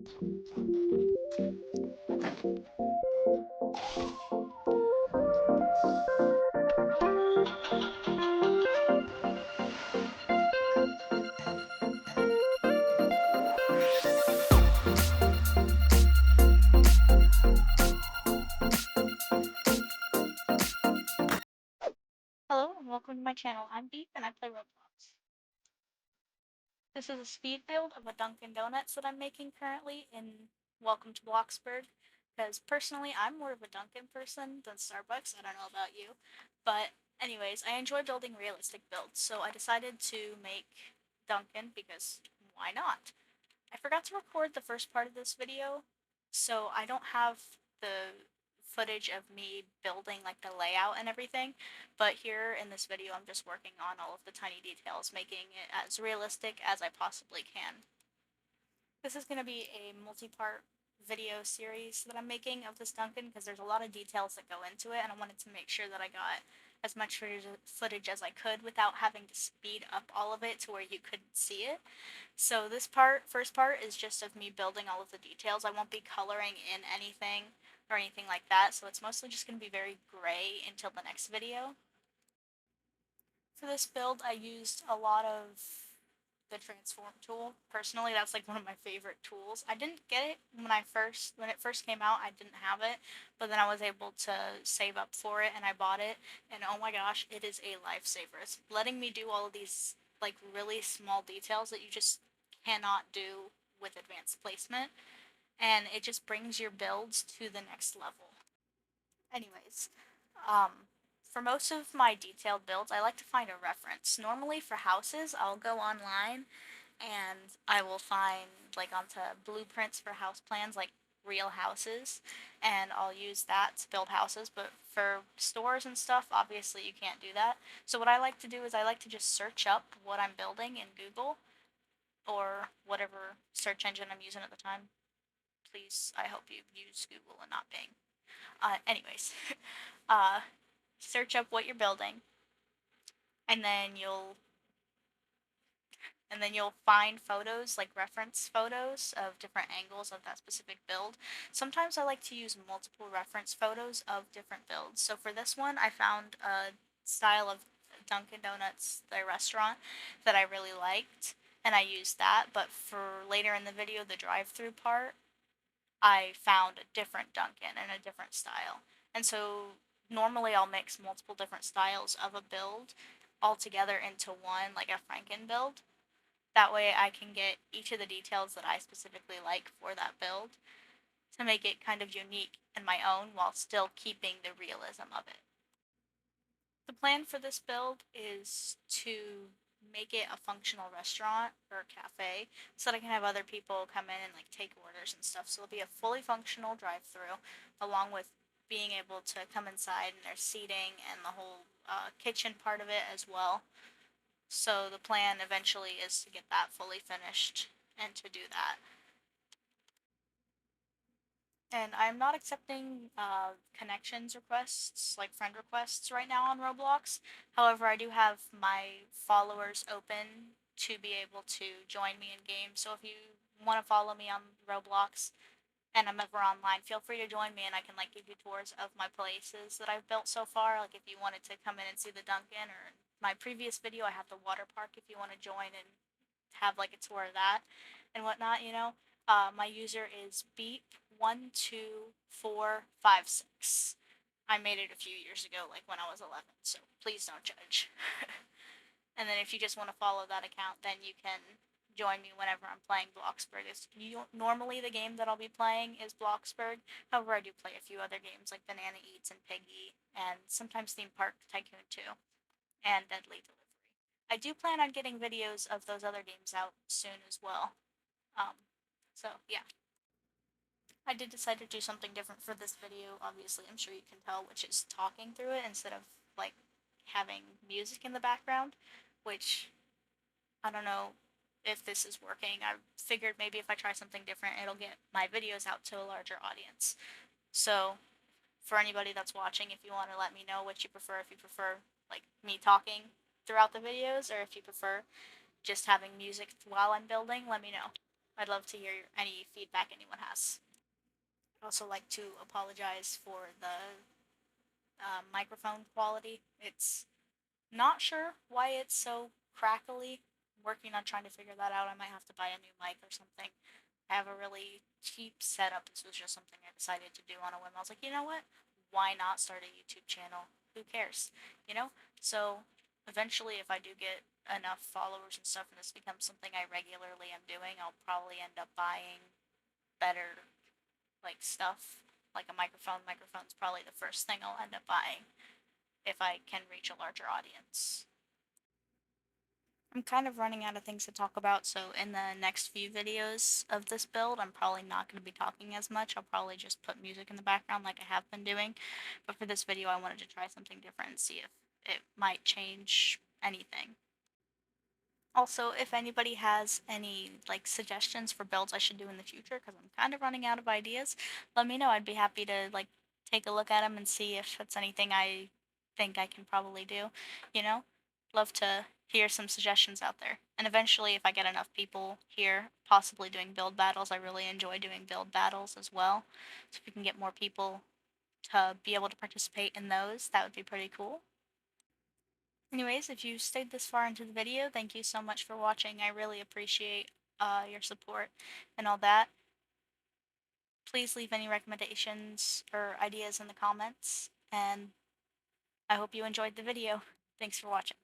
Hello and welcome to my channel. I'm Beef and I play Roblox. This is a speed build of a Dunkin Donuts that I'm making currently in Welcome to Bloxburg, because personally I'm more of a Dunkin person than Starbucks. I don't know about you. But anyways, I enjoy building realistic builds, so I decided to make Dunkin because why not? I forgot to record the first part of this video, so I don't have the footage of me building like the layout and everything, but here in this video I'm just working on all of the tiny details, making it as realistic as I possibly can. This is going to be a multi-part video series that I'm making of this Dunkin because there's a lot of details that go into it, and I wanted to make sure that I got as much footage as I could without having to speed up all of it to where you couldn't see it. So this first part, is just of me building all of the details. I won't be coloring in anything or anything like that, so it's mostly just going to be very gray until the next video. For this build, I used a lot of the transform tool. Personally, that's like one of my favorite tools. I didn't get it when it first came out. I didn't have it, but then I was able to save up for it and I bought it, and oh my gosh, it is a lifesaver. It's letting me do all of these like really small details that you just cannot do with advanced placement, and it just brings your builds to the next level. Anyways, for most of my detailed builds, I like to find a reference. Normally for houses, I'll go online and I will find like onto blueprints for house plans, like real houses, and I'll use that to build houses. But for stores and stuff, obviously you can't do that. So what I like to do is I like to just search up what I'm building in Google or whatever search engine I'm using at the time. Please, I hope you use Google and not Bing. Anyways, uh, search up what you're building, and then you'll find photos, like reference photos of different angles of that specific build. Sometimes I like to use multiple reference photos of different builds. So for this one, I found a style of Dunkin Donuts, the restaurant, that I really liked, and I used that. But for later in the video, the drive-through part, I found a different Dunkin and a different style. And so normally I'll mix multiple different styles of a build all together into one, like a Franken build. That way I can get each of the details that I specifically like for that build to make it kind of unique and my own while still keeping the realism of it. The plan for this build is to make it a functional restaurant or cafe so that I can have other people come in and like take orders and stuff. So it'll be a fully functional drive-through along with being able to come inside and there's seating and the whole kitchen part of it as well. So the plan eventually is to get that fully finished and to do that. And I'm not accepting connections requests, like friend requests, right now on Roblox. However, I do have my followers open to be able to join me in games. So if you want to follow me on Roblox and I'm ever online, feel free to join me and I can like give you tours of my places that I've built so far. Like if you wanted to come in and see the Dunkin', or my previous video, I have the water park if you want to join and have like a tour of that and whatnot. My user is beep12456. I made it a few years ago, like when I was 11, so please don't judge. And then if you just want to follow that account, then you can join me whenever I'm playing Bloxburg. Normally the game that I'll be playing is Bloxburg. However, I do play a few other games like Banana Eats and Piggy, and sometimes Theme Park Tycoon 2, and Deadly Delivery. I do plan on getting videos of those other games out soon as well. Um, so yeah. I did decide to do something different for this video, obviously, I'm sure you can tell, which is talking through it instead of, like, having music in the background, which, I don't know if this is working. I figured maybe if I try something different, it'll get my videos out to a larger audience. So, for anybody that's watching, if you want to let me know what you prefer, if you prefer, like, me talking throughout the videos, or if you prefer just having music while I'm building, let me know. I'd love to hear any feedback anyone has. I'd also like to apologize for the microphone quality. It's not sure why it's so crackly. Working on trying to figure that out. I might have to buy a new mic or something. I have a really cheap setup. This was just something I decided to do on a whim. I was like, you know what? Why not start a YouTube channel? Who cares? You know? So eventually, if I do get enough followers and stuff and this becomes something I regularly am doing, I'll probably end up buying better like stuff. Like a microphone. Microphone's probably the first thing I'll end up buying if I can reach a larger audience. I'm kind of running out of things to talk about, so in the next few videos of this build, I'm probably not going to be talking as much. I'll probably just put music in the background like I have been doing. But for this video, I wanted to try something different and see if it might change anything. Also, if anybody has any like suggestions for builds I should do in the future, because I'm kind of running out of ideas, let me know. I'd be happy to like take a look at them and see if it's anything I think I can probably do. You know, love to hear some suggestions out there. And eventually, if I get enough people here, possibly doing build battles, I really enjoy doing build battles as well. So if we can get more people to be able to participate in those, that would be pretty cool. Anyways, if you stayed this far into the video, thank you so much for watching. I really appreciate your support and all that. Please leave any recommendations or ideas in the comments, and I hope you enjoyed the video. Thanks for watching.